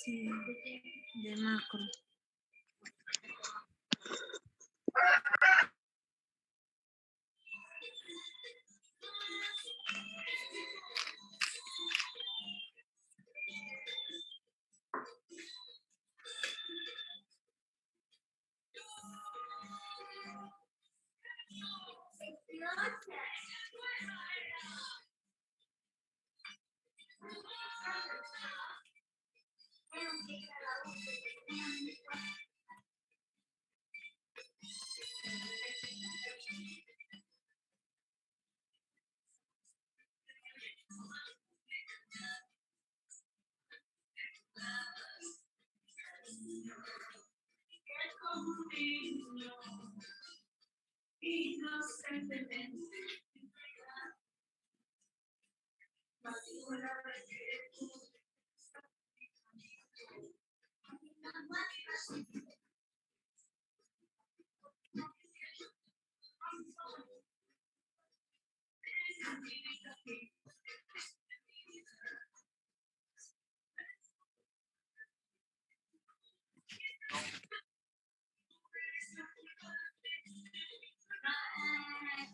Sí, de macro.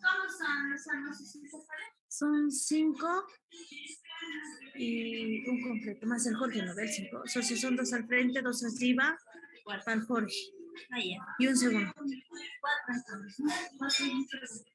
¿Cómo son los famosos intervales? Son 5 y un completo, más el Jorge, no ve el 5. O sea, si son 2 al frente, 2 arriba, para el Jorge. Ahí ya. Y un segundo. 4 entonces, ¿no? 4 y un segundo.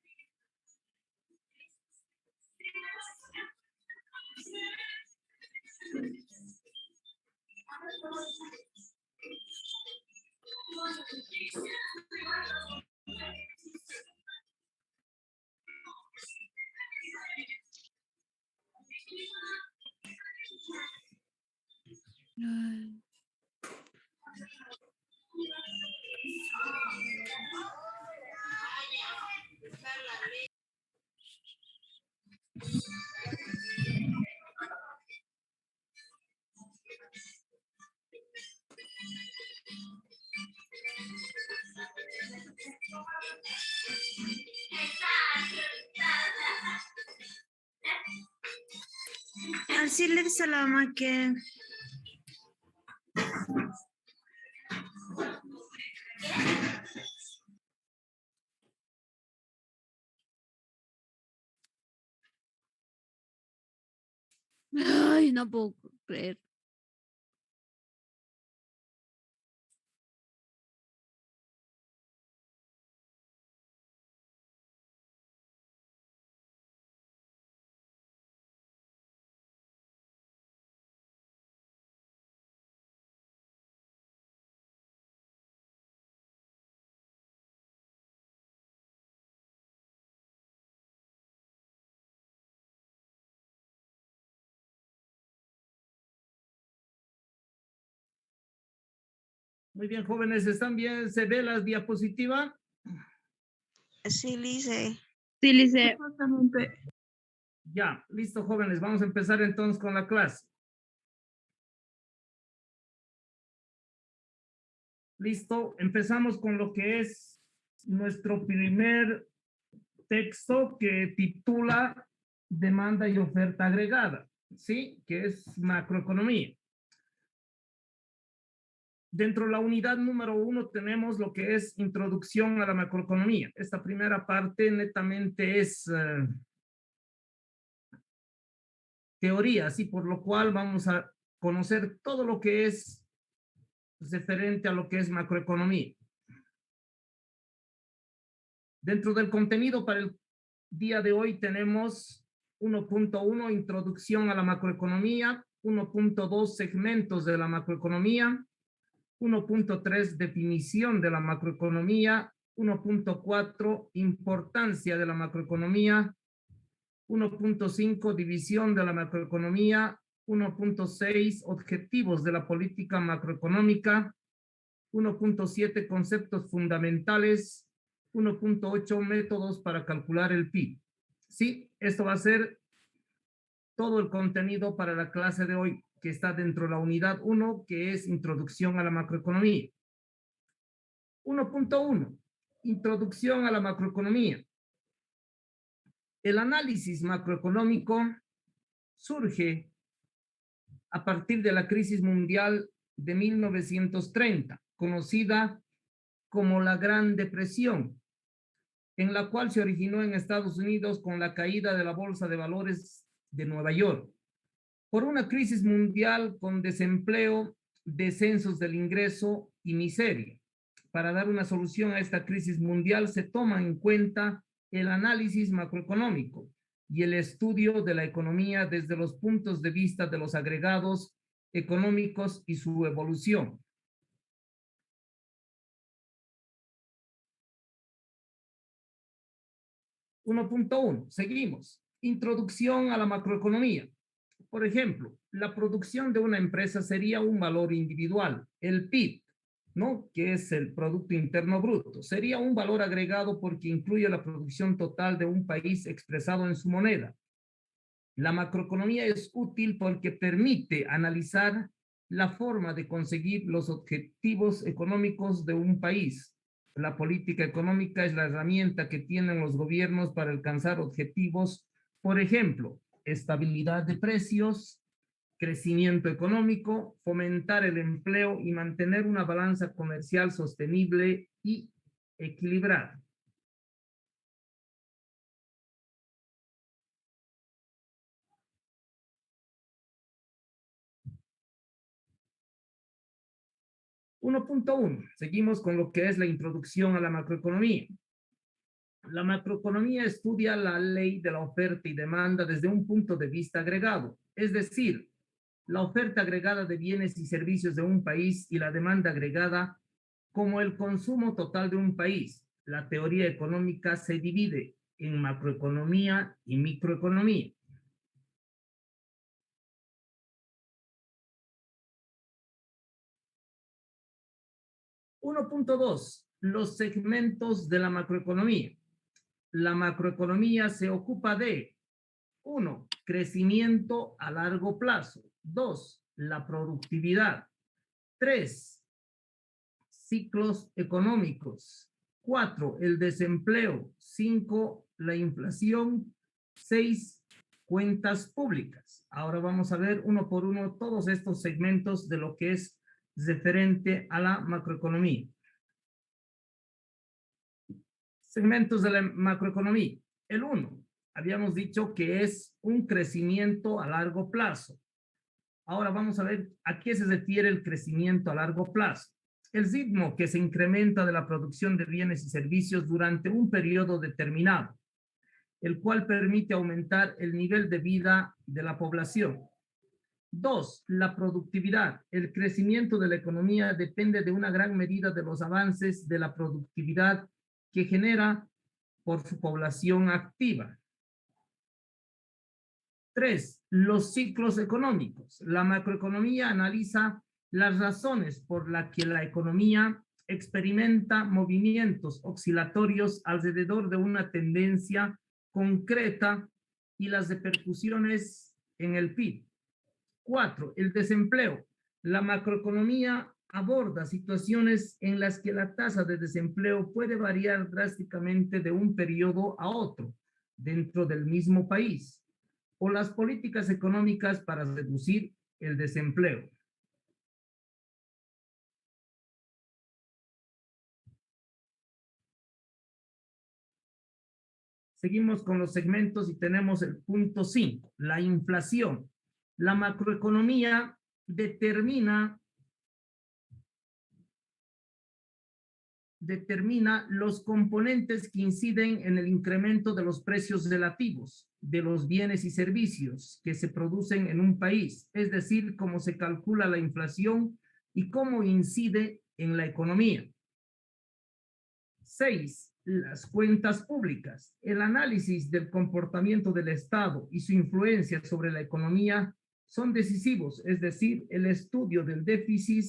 Así le dice a la mamá que... Ay, no puedo creer. Muy bien, jóvenes, ¿están bien? ¿Se ve la diapositiva? Sí, Lice. Sí, Lice. Ya, listo, jóvenes. Vamos a empezar entonces con la clase. Listo, empezamos con lo que es nuestro primer texto que titula Demanda y oferta agregada, ¿sí? Que es macroeconomía. Dentro de la unidad número 1 tenemos lo que es introducción a la macroeconomía. Esta primera parte netamente es teoría, así por lo cual vamos a conocer todo lo que es referente a lo que es macroeconomía. Dentro del contenido para el día de hoy tenemos 1.1, introducción a la macroeconomía, 1.2, segmentos de la macroeconomía, 1.3, definición de la macroeconomía, 1.4, importancia de la macroeconomía, 1.5, división de la macroeconomía, 1.6, objetivos de la política macroeconómica, 1.7, conceptos fundamentales, 1.8, métodos para calcular el PIB. Sí, esto va a ser todo el contenido para la clase de hoy, que está dentro de la unidad 1, que es introducción a la macroeconomía. 1.1, introducción a la macroeconomía. El análisis macroeconómico surge a partir de la crisis mundial de 1930, conocida como la Gran Depresión, en la cual se originó en Estados Unidos con la caída de la Bolsa de Valores de Nueva York, por una crisis mundial con desempleo, descensos del ingreso y miseria. Para dar una solución a esta crisis mundial se toma en cuenta el análisis macroeconómico y el estudio de la economía desde los puntos de vista de los agregados económicos y su evolución. Seguimos. Introducción a la macroeconomía. Por ejemplo, la producción de una empresa sería un valor individual, el PIB, ¿no? Que es el Producto Interno Bruto. Sería un valor agregado porque incluye la producción total de un país expresado en su moneda. La macroeconomía es útil porque permite analizar la forma de conseguir los objetivos económicos de un país. La política económica es la herramienta que tienen los gobiernos para alcanzar objetivos, por ejemplo, estabilidad de precios, crecimiento económico, fomentar el empleo y mantener una balanza comercial sostenible y equilibrada. Seguimos con lo que es la introducción a la macroeconomía. La macroeconomía estudia la ley de la oferta y demanda desde un punto de vista agregado, es decir, la oferta agregada de bienes y servicios de un país y la demanda agregada como el consumo total de un país. La teoría económica se divide en macroeconomía y microeconomía. 1.2. Los segmentos de la macroeconomía. La macroeconomía se ocupa de 1. Crecimiento a largo plazo. 2. La productividad. 3. Ciclos económicos. 4. El desempleo. 5. La inflación. 6. Cuentas públicas. Ahora vamos a ver uno por uno todos estos segmentos de lo que es referente a la macroeconomía. Segmentos de la macroeconomía. El 1, habíamos dicho que es un crecimiento a largo plazo. Ahora vamos a ver a qué se refiere el crecimiento a largo plazo. El ritmo que se incrementa de la producción de bienes y servicios durante un periodo determinado, el cual permite aumentar el nivel de vida de la población. 2, la productividad. El crecimiento de la economía depende de una gran medida de los avances de la productividad que genera por su población activa. 3, los ciclos económicos. La macroeconomía analiza las razones por las que la economía experimenta movimientos oscilatorios alrededor de una tendencia concreta y las repercusiones en el PIB. 4, el desempleo. La macroeconomía aborda situaciones en las que la tasa de desempleo puede variar drásticamente de un periodo a otro dentro del mismo país, o las políticas económicas para reducir el desempleo. Seguimos con los segmentos y tenemos el punto 5, la inflación. La macroeconomía determina los componentes que inciden en el incremento de los precios relativos de los bienes y servicios que se producen en un país, es decir, cómo se calcula la inflación y cómo incide en la economía. 6. Las cuentas públicas. El análisis del comportamiento del Estado y su influencia sobre la economía son decisivos, es decir, el estudio del déficit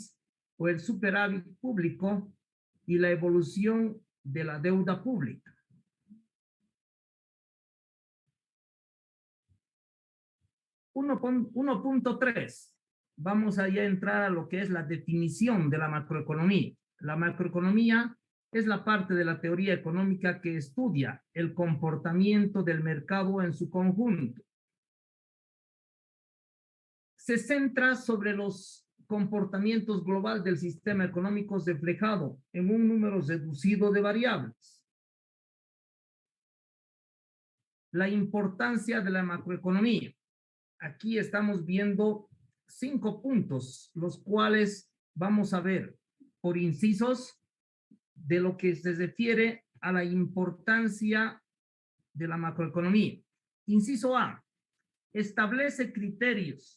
o el superávit público y la evolución de la deuda pública. 1.3. Vamos a ya entrar a lo que es la definición de la macroeconomía. La macroeconomía es la parte de la teoría económica que estudia el comportamiento del mercado en su conjunto. Se centra sobre los comportamientos global del sistema económico reflejado en un número reducido de variables. La importancia de la macroeconomía. Aquí estamos viendo 5 puntos, los cuales vamos a ver por incisos de lo que se refiere a la importancia de la macroeconomía. Inciso A, establece criterios,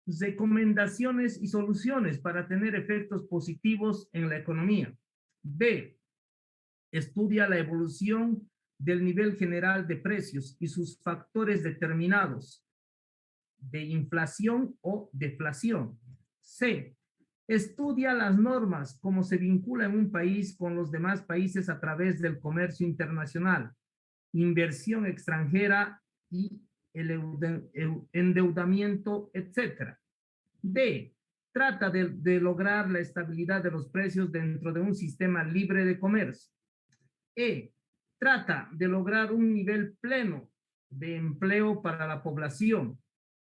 recomendaciones y soluciones para tener efectos positivos en la economía. B, estudia la evolución del nivel general de precios y sus factores determinados de inflación o deflación. C, estudia las normas, cómo se vincula en un país con los demás países a través del comercio internacional, inversión extranjera y el endeudamiento, etc. D, trata de lograr la estabilidad de los precios dentro de un sistema libre de comercio. E, trata de lograr un nivel pleno de empleo para la población,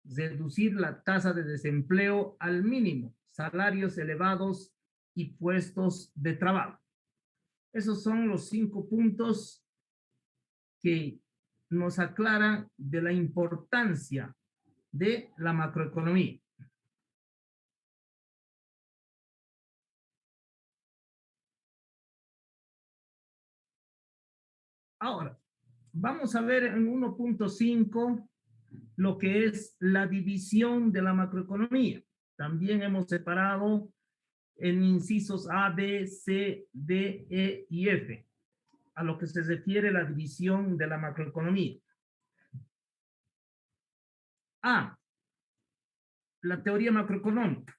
reducir la tasa de desempleo al mínimo, salarios elevados y puestos de trabajo. Esos son los 5 puntos que nos aclaran de la importancia de la macroeconomía. Ahora, vamos a ver en 1.5 lo que es la división de la macroeconomía. También hemos separado en incisos A, B, C, D, E y F, a lo que se refiere la división de la macroeconomía. A, la teoría macroeconómica.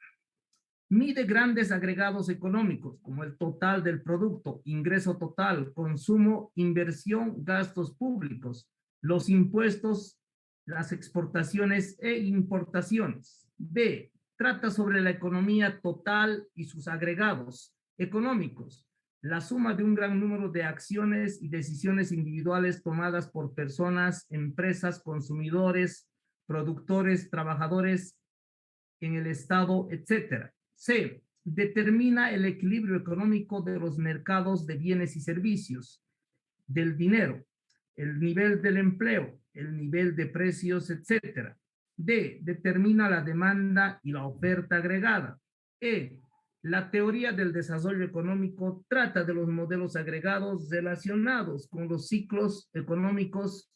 Mide grandes agregados económicos como el total del producto, ingreso total, consumo, inversión, gastos públicos, los impuestos, las exportaciones e importaciones. B, trata sobre la economía total y sus agregados económicos, la suma de un gran número de acciones y decisiones individuales tomadas por personas, empresas, consumidores, productores, trabajadores en el Estado, etcétera. C, determina el equilibrio económico de los mercados de bienes y servicios, del dinero, el nivel del empleo, el nivel de precios, etcétera. D, determina la demanda y la oferta agregada. E, la teoría del desarrollo económico trata de los modelos agregados relacionados con los ciclos económicos,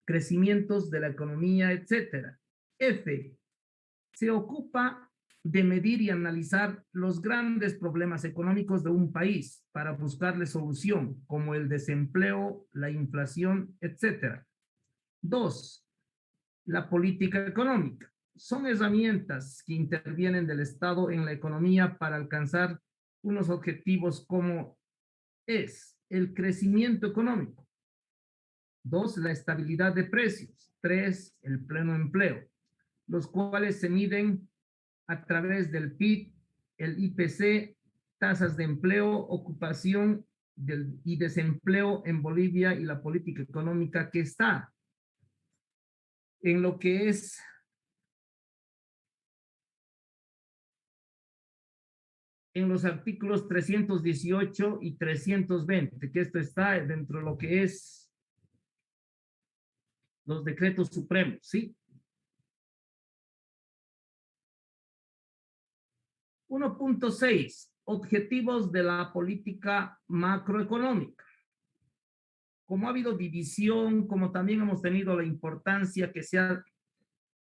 crecimientos de la economía, etcétera. F, se ocupa de medir y analizar los grandes problemas económicos de un país para buscarle solución, como el desempleo, la inflación, etc. 2. La política económica. Son herramientas que intervienen del Estado en la economía para alcanzar unos objetivos como es el crecimiento económico. 2. La estabilidad de precios. 3. El pleno empleo, los cuales se miden a través del PIB, el IPC, tasas de empleo, ocupación y desempleo en Bolivia y la política económica que está en lo que es en los artículos 318 y 320, que esto está dentro de lo que es los decretos supremos, ¿sí? 1.6, objetivos de la política macroeconómica. Como ha habido división, como también hemos tenido la importancia que se ha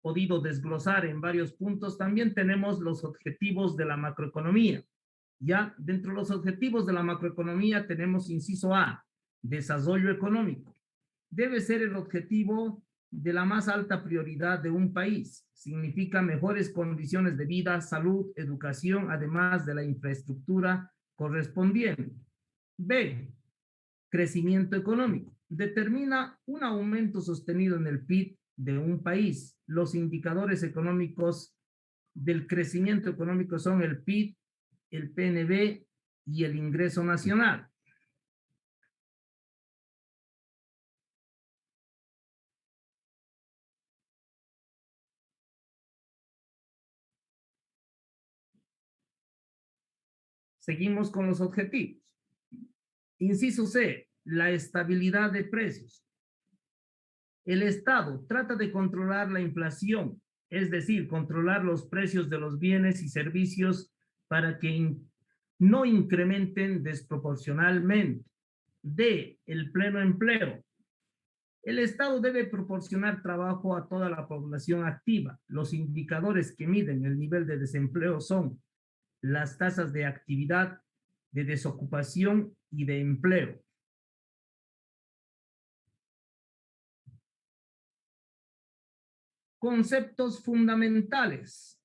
podido desglosar en varios puntos, también tenemos los objetivos de la macroeconomía. Ya dentro de los objetivos de la macroeconomía tenemos inciso A, desarrollo económico. Debe ser el objetivo de la más alta prioridad de un país. Significa mejores condiciones de vida, salud, educación, además de la infraestructura correspondiente. B, crecimiento económico. Determina un aumento sostenido en el PIB de un país. Los indicadores económicos del crecimiento económico son el PIB, el PNB y el ingreso nacional. Seguimos con los objetivos. Inciso C, la estabilidad de precios. El Estado trata de controlar la inflación, es decir, controlar los precios de los bienes y servicios para que no incrementen desproporcionalmente. D, el pleno empleo. El Estado debe proporcionar trabajo a toda la población activa. Los indicadores que miden el nivel de desempleo son las tasas de actividad, de desocupación y de empleo. Conceptos fundamentales.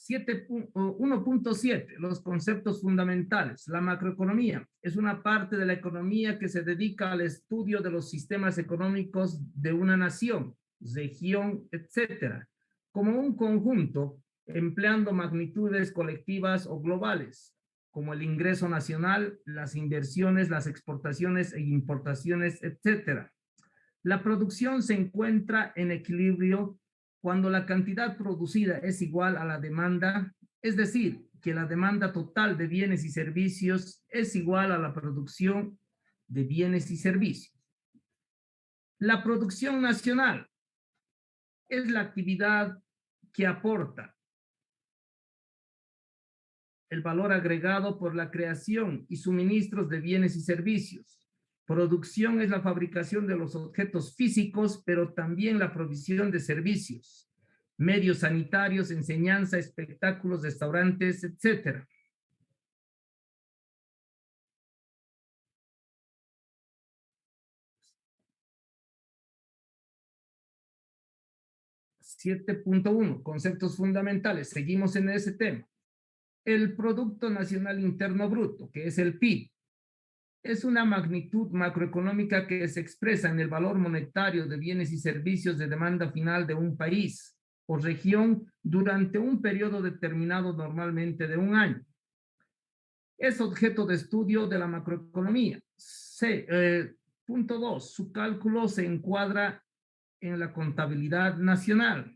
1.7, los conceptos fundamentales. La macroeconomía es una parte de la economía que se dedica al estudio de los sistemas económicos de una nación, región, etcétera, como un conjunto, empleando magnitudes colectivas o globales, como el ingreso nacional, las inversiones, las exportaciones e importaciones, etcétera. La producción se encuentra en equilibrio cuando la cantidad producida es igual a la demanda, es decir, que la demanda total de bienes y servicios es igual a la producción de bienes y servicios. La producción nacional es la actividad que aporta el valor agregado por la creación y suministros de bienes y servicios. Producción es la fabricación de los objetos físicos, pero también la provisión de servicios, medios sanitarios, enseñanza, espectáculos, restaurantes, etc. (7.1) Conceptos fundamentales. Seguimos en ese tema. El Producto Nacional Interno Bruto, que es el PIB, es una magnitud macroeconómica que se expresa en el valor monetario de bienes y servicios de demanda final de un país o región durante un periodo determinado, normalmente de un año. Es objeto de estudio de la macroeconomía. Punto 2. Su cálculo se encuadra en la contabilidad nacional.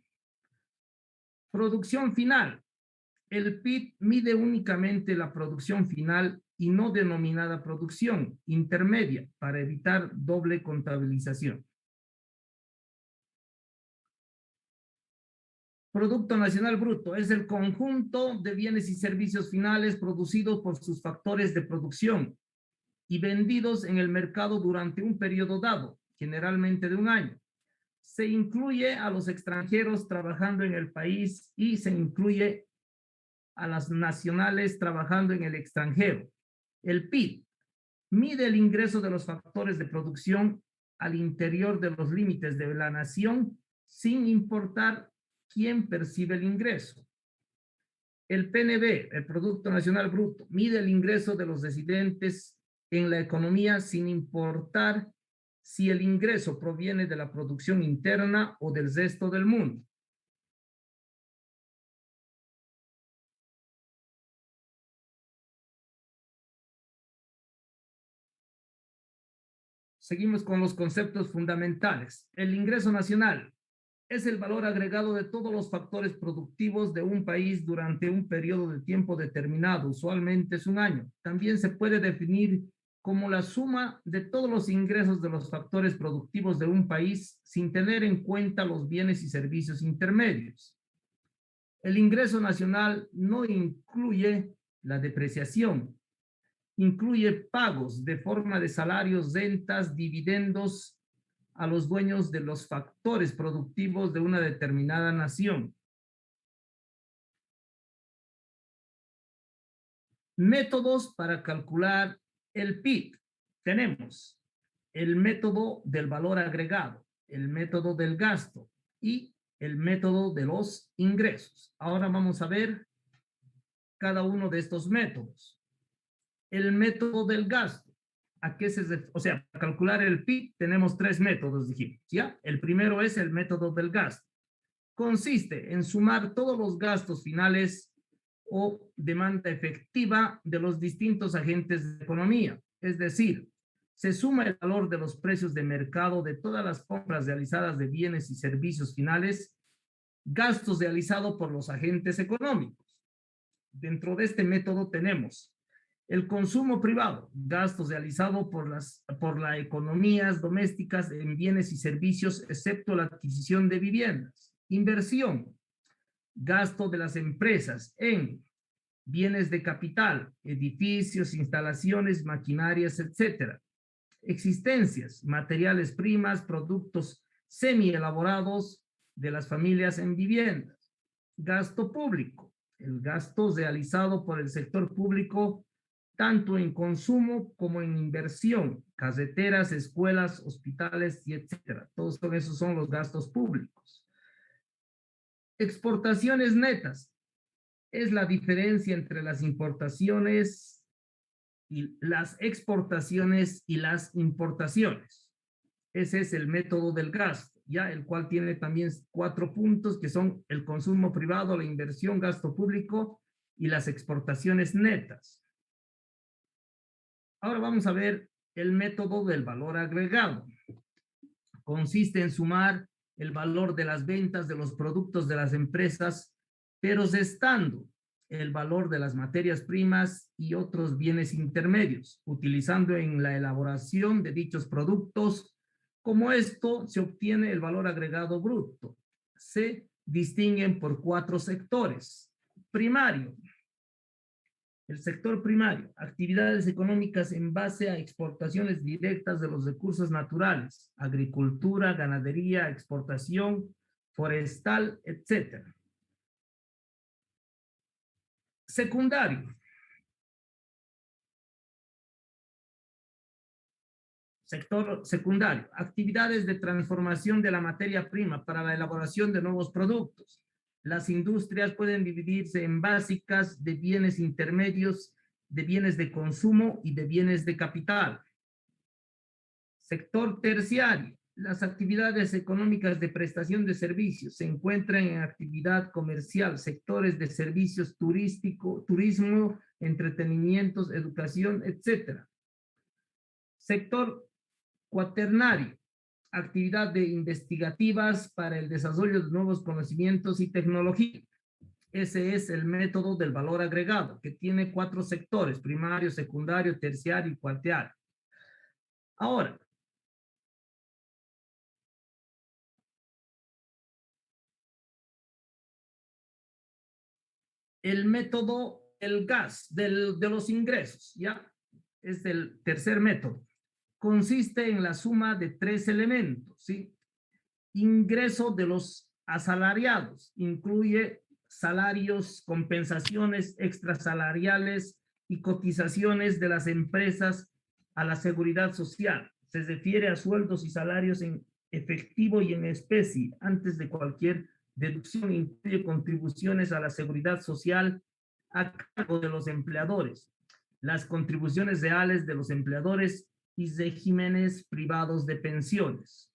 Producción final. El PIB mide únicamente la producción final y no denominada producción intermedia para evitar doble contabilización. Producto Nacional Bruto es el conjunto de bienes y servicios finales producidos por sus factores de producción y vendidos en el mercado durante un periodo dado, generalmente de un año. Se incluye a los extranjeros trabajando en el país y se incluye a las nacionales trabajando en el extranjero. El PIB mide el ingreso de los factores de producción al interior de los límites de la nación sin importar quién percibe el ingreso. El PNB, el Producto Nacional Bruto, mide el ingreso de los residentes en la economía sin importar si el ingreso proviene de la producción interna o del resto del mundo. Seguimos con los conceptos fundamentales. El ingreso nacional es el valor agregado de todos los factores productivos de un país durante un periodo de tiempo determinado, usualmente es un año. También se puede definir como la suma de todos los ingresos de los factores productivos de un país sin tener en cuenta los bienes y servicios intermedios. El ingreso nacional no incluye la depreciación, incluye pagos de forma de salarios, rentas, dividendos a los dueños de los factores productivos de una determinada nación. Métodos para calcular el PIB. Tenemos el método del valor agregado, el método del gasto y el método de los ingresos. Ahora vamos a ver cada uno de estos métodos. El método del gasto. ¿A qué se refiere? O sea, para calcular el PIB tenemos tres métodos, dijimos, ¿ya? El primero es el método del gasto. Consiste en sumar todos los gastos finales o demanda efectiva de los distintos agentes de economía. Es decir, se suma el valor de los precios de mercado de todas las compras realizadas de bienes y servicios finales, gastos realizados por los agentes económicos. Dentro de este método tenemos el consumo privado, gastos realizados por las economías domésticas en bienes y servicios, excepto la adquisición de viviendas. Inversión, gasto de las empresas en bienes de capital, edificios, instalaciones, maquinarias, etcétera. Existencias, materiales primas, productos semi-elaborados de las familias en viviendas. Gasto público, el gasto realizado por el sector público tanto en consumo como en inversión, carreteras, escuelas, hospitales y etcétera. Todos esos son los gastos públicos. Exportaciones netas es la diferencia entre las importaciones y las exportaciones y las importaciones. Ese es el método del gasto, ya el cual tiene también 4 puntos que son el consumo privado, la inversión, gasto público y las exportaciones netas. Ahora vamos a ver el método del valor agregado. Consiste en sumar el valor de las ventas de los productos de las empresas, pero restando el valor de las materias primas y otros bienes intermedios, utilizando en la elaboración de dichos productos. Como esto se obtiene el valor agregado bruto. Se distinguen por 4 sectores. Primario. El sector primario, actividades económicas en base a exportaciones directas de los recursos naturales, agricultura, ganadería, exportación, forestal, etc. Secundario. Sector secundario, actividades de transformación de la materia prima para la elaboración de nuevos productos. Las industrias pueden dividirse en básicas, de bienes intermedios, de bienes de consumo y de bienes de capital. Sector terciario. Las actividades económicas de prestación de servicios se encuentran en actividad comercial, sectores de servicios turístico, turismo, entretenimientos, educación, etc. Sector cuaternario. Actividad de investigativas para el desarrollo de nuevos conocimientos y tecnología. Ese es el método del valor agregado, que tiene 4 sectores: primario, secundario, terciario y cuaternario. Ahora, el método del gas, de los ingresos, ¿ya? Es el tercer método. Consiste en la suma de 3 elementos, ¿sí? Ingreso de los asalariados, incluye salarios, compensaciones extrasalariales y cotizaciones de las empresas a la seguridad social. Se refiere a sueldos y salarios en efectivo y en especie, antes de cualquier deducción. Incluye contribuciones a la seguridad social a cargo de los empleadores, las contribuciones reales de los empleadores y regímenes privados de pensiones.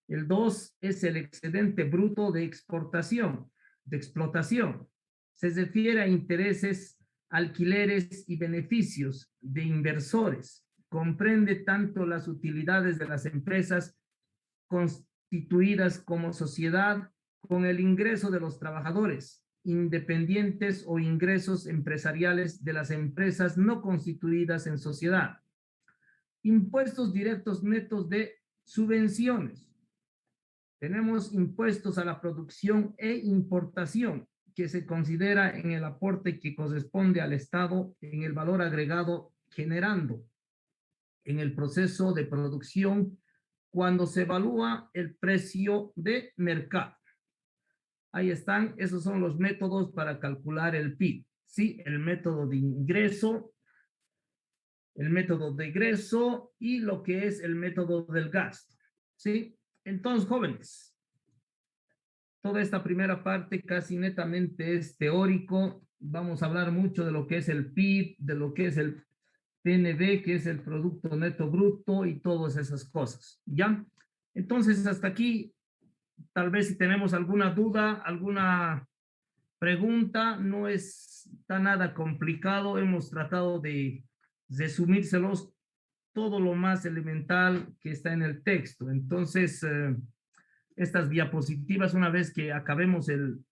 El 2 es el excedente bruto de exportación, de explotación. Se refiere a intereses, alquileres y beneficios de inversores. Comprende tanto las utilidades de las empresas constituidas como sociedad, con el ingreso de los trabajadores independientes o ingresos empresariales de las empresas no constituidas en sociedad. Impuestos directos netos de subvenciones. Tenemos impuestos a la producción e importación, que se considera en el aporte que corresponde al Estado en el valor agregado generando en el proceso de producción cuando se evalúa el precio de mercado. Ahí están, esos son los métodos para calcular el PIB. Sí, el método de ingreso, y lo que es el método del gasto. ¿Sí? Entonces, jóvenes, toda esta primera parte casi netamente es teórico. Vamos a hablar mucho de lo que es el PIB, de lo que es el PNB, que es el Producto Neto Bruto y todas esas cosas. ¿Ya? Entonces, hasta aquí, tal vez si tenemos alguna duda, alguna pregunta, no está nada complicado. Hemos tratado de resumírselos todo lo más elemental que está en el texto. Entonces, estas diapositivas, una vez que acabemos el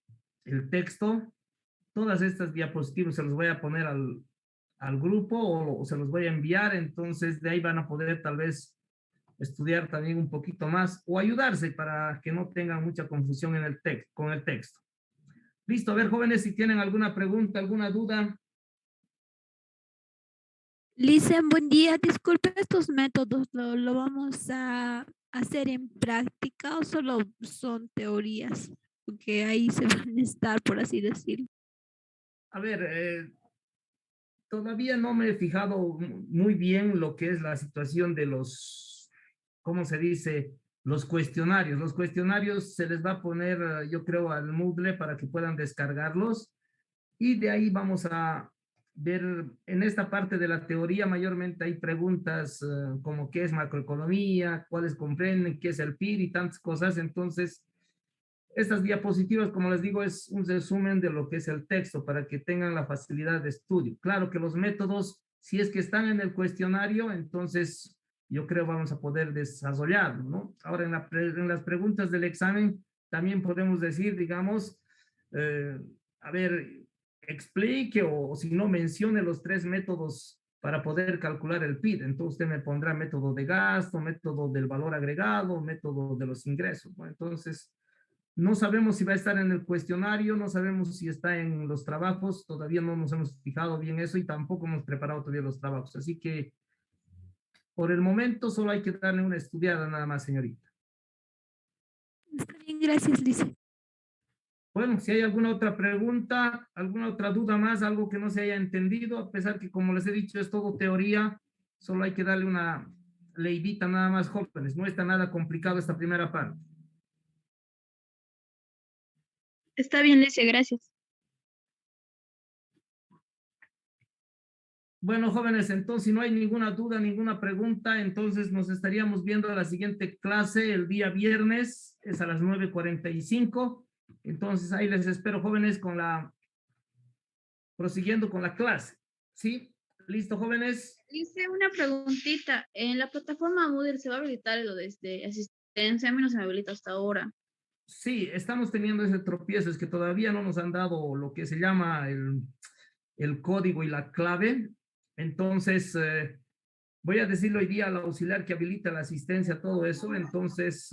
texto, todas estas diapositivas se los voy a poner al grupo o se los voy a enviar, entonces de ahí van a poder tal vez estudiar también un poquito más o ayudarse para que no tengan mucha confusión en el texto, con el texto. Listo, a ver, jóvenes, si tienen alguna pregunta, alguna duda. Lisen, buen día. Disculpe, ¿estos métodos lo vamos a hacer en práctica o solo son teorías? Porque ahí se van a estar, por así decirlo. A ver, todavía no me he fijado muy bien lo que es la situación de los, ¿cómo se dice? Los cuestionarios. Los cuestionarios se les va a poner, yo creo, al Moodle para que puedan descargarlos. Y de ahí vamos a ver, en esta parte de la teoría mayormente hay preguntas como qué es macroeconomía, cuáles comprenden, qué es el PIB y tantas cosas. Entonces, estas diapositivas, como les digo, es un resumen de lo que es el texto para que tengan la facilidad de estudio. Claro que los métodos, si es que están en el cuestionario, entonces yo creo vamos a poder desarrollarlo, ¿no? Ahora, en las preguntas del examen, también podemos decir, digamos, a ver, explique o si no mencione los 3 métodos para poder calcular el PIB. Entonces usted me pondrá método de gasto, método del valor agregado, método de los ingresos, ¿no? Entonces, no sabemos si va a estar en el cuestionario, no sabemos si está en los trabajos, todavía no nos hemos fijado bien eso y tampoco hemos preparado todavía los trabajos. Así que por el momento solo hay que darle una estudiada nada más, señorita. Está bien, gracias, Lisen. Bueno, si hay alguna otra pregunta, alguna otra duda más, algo que no se haya entendido, a pesar que como les he dicho es todo teoría, solo hay que darle una leidita nada más, jóvenes. No está nada complicado esta primera parte. Está bien, Lisen, gracias. Bueno, jóvenes, entonces si no hay ninguna duda, ninguna pregunta, entonces nos estaríamos viendo a la siguiente clase el día viernes, es a las 9:45. Entonces ahí les espero, jóvenes, prosiguiendo con la clase. ¿Sí? ¿Listo, jóvenes? Hice una preguntita. En la plataforma Moodle se va a habilitar lo de asistencia. A mí no se me habilita hasta ahora. Sí, estamos teniendo ese tropiezo, es que todavía no nos han dado lo que se llama el código y la clave. Entonces, voy a decirle hoy día al auxiliar que habilita la asistencia, todo eso. Entonces,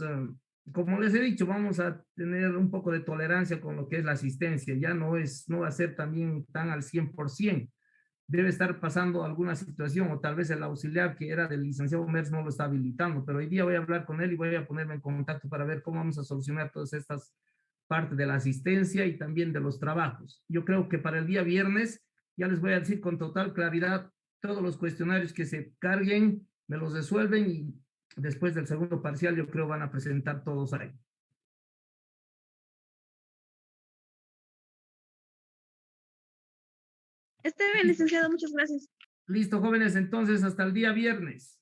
como les he dicho, vamos a tener un poco de tolerancia con lo que es la asistencia. Ya no va a ser también tan al 100%. Debe estar pasando alguna situación o tal vez el auxiliar que era del licenciado Mers no lo está habilitando, pero hoy día voy a hablar con él y voy a ponerme en contacto para ver cómo vamos a solucionar todas estas partes de la asistencia y también de los trabajos. Yo creo que para el día viernes ya les voy a decir con total claridad todos los cuestionarios que se carguen, me los resuelven y después del segundo parcial yo creo van a presentar todos ahí. Está bien, licenciado, muchas gracias. Listo, jóvenes, entonces hasta el día viernes.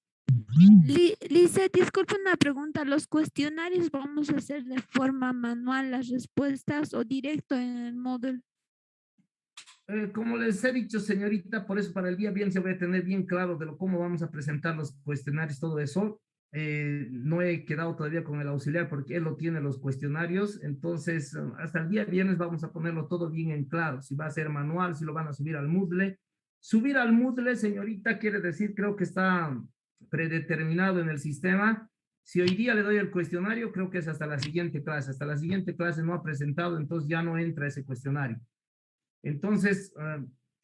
Lise, disculpe una pregunta. ¿Los cuestionarios vamos a hacer de forma manual las respuestas o directo en el Moodle? Como les he dicho, señorita, por eso para el día viernes se voy a tener bien claro de cómo vamos a presentar los cuestionarios, todo eso. No he quedado todavía con el auxiliar porque él lo tiene los cuestionarios, entonces hasta el día viernes vamos a ponerlo todo bien en claro, si va a ser manual, si lo van a subir al Moodle. Subir al Moodle, señorita, quiere decir, creo que está predeterminado en el sistema. Si hoy día le doy el cuestionario, creo que es hasta la siguiente clase no ha presentado, entonces ya no entra ese cuestionario. Entonces,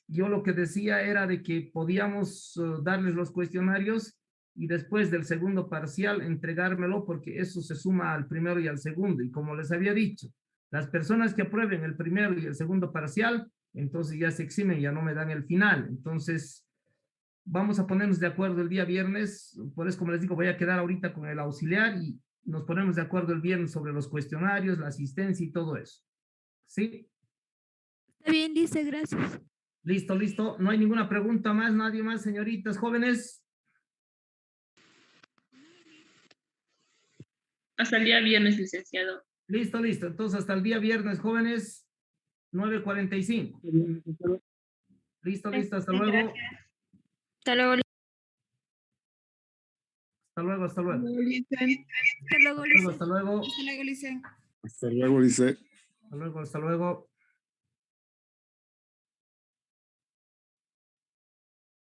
yo lo que decía era de que podíamos darles los cuestionarios y después del segundo parcial entregármelo porque eso se suma al primero y al segundo. Y como les había dicho, las personas que aprueben el primero y el segundo parcial, entonces ya se eximen, ya no me dan el final. Entonces, vamos a ponernos de acuerdo el día viernes. Por eso, como les digo, voy a quedar ahorita con el auxiliar y nos ponemos de acuerdo el viernes sobre los cuestionarios, la asistencia y todo eso. ¿Sí? Está bien, Lise, gracias. Listo, listo. No hay ninguna pregunta más, nadie más, señoritas jóvenes. Hasta el día viernes, licenciado. Listo, listo. Entonces, hasta el día viernes, jóvenes, 9:45. Listo, listo. Hasta luego. Hasta luego. Hasta luego, hasta luego. Hasta luego, Lise. Hasta luego. Hasta luego, Lice. Hasta luego, Lice. Hasta luego, hasta luego.